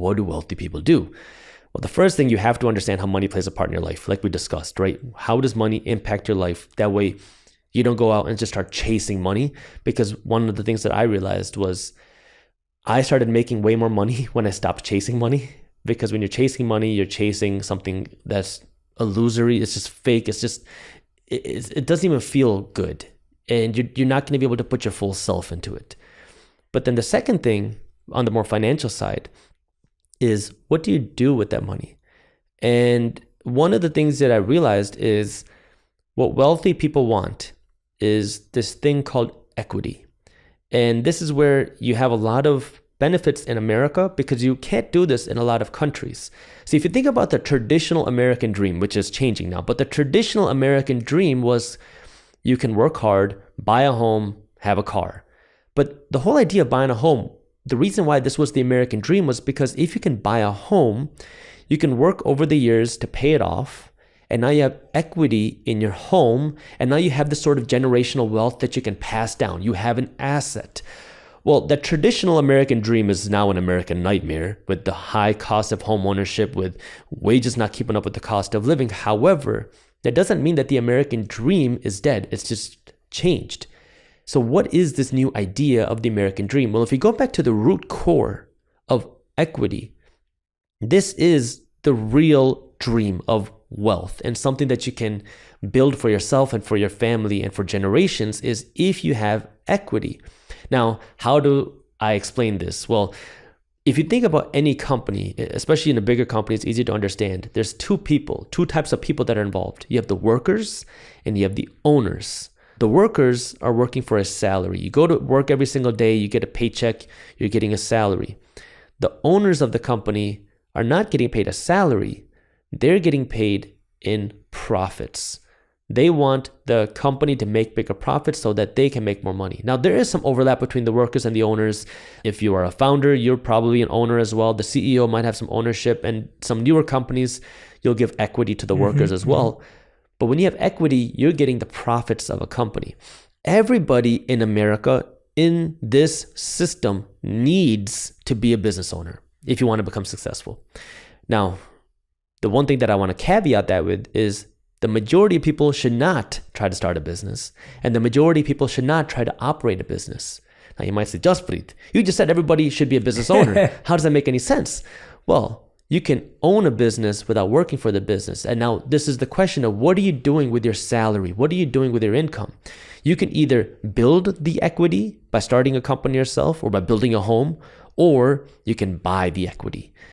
what do wealthy people do? Well, the first thing, you have to understand how money plays a part in your life, like we discussed, right? How does money impact your life? That way you don't go out and just start chasing money. Because one of the things that I realized was I started making way more money when I stopped chasing money. Because when you're chasing money, you're chasing something that's illusory. It's just fake. It doesn't even feel good. And you're not going to be able to put your full self into it. But then the second thing on the more financial side is, what do you do with that money? And one of the things that I realized is what wealthy people want is this thing called equity. And this is where you have a lot of benefits in America, because you can't do this in a lot of countries. So if you think about the traditional American dream, which is changing now, but the traditional American dream was you can work hard, buy a home, have a car. But the whole idea of buying a home, the reason why this was the American dream was because if you can buy a home, you can work over the years to pay it off. And now you have equity in your home. And now you have this sort of generational wealth that you can pass down. You have an asset. Well, the traditional American dream is now an American nightmare with the high cost of home ownership, with wages not keeping up with the cost of living. However, that doesn't mean that the American dream is dead. It's just changed. So what is this new idea of the American dream? Well, if you go back to the root core of equity, this is the real dream of wealth, and something that you can build for yourself and for your family and for generations is if you have equity. Now, how do I explain this? Well, if you think about any company, especially in a bigger company, it's easy to understand. There's two types of people that are involved. You have the workers and you have the owners. The workers are working for a salary. You go to work every single day, you get a paycheck, you're getting a salary. The owners of the company are not getting paid a salary. They're getting paid in profits. They want the company to make bigger profits so that they can make more money. Now, there is some overlap between the workers and the owners. If you are a founder, you're probably an owner as well. The CEO might have some ownership, and some newer companies, you'll give equity to the workers as well. But when you have equity, you're getting the profits of a company. Everybody in America in this system needs to be a business owner if you want to become successful. Now, the one thing that I want to caveat that with is the majority of people should not try to start a business, and the majority of people should not try to operate a business. Now, you might say, Jaspreet, you just said everybody should be a business owner. How does that make any sense? Well, you can own a business without working for the business. And now this is the question of, what are you doing with your salary? What are you doing with your income? You can either build the equity by starting a company yourself or by building a home, or you can buy the equity.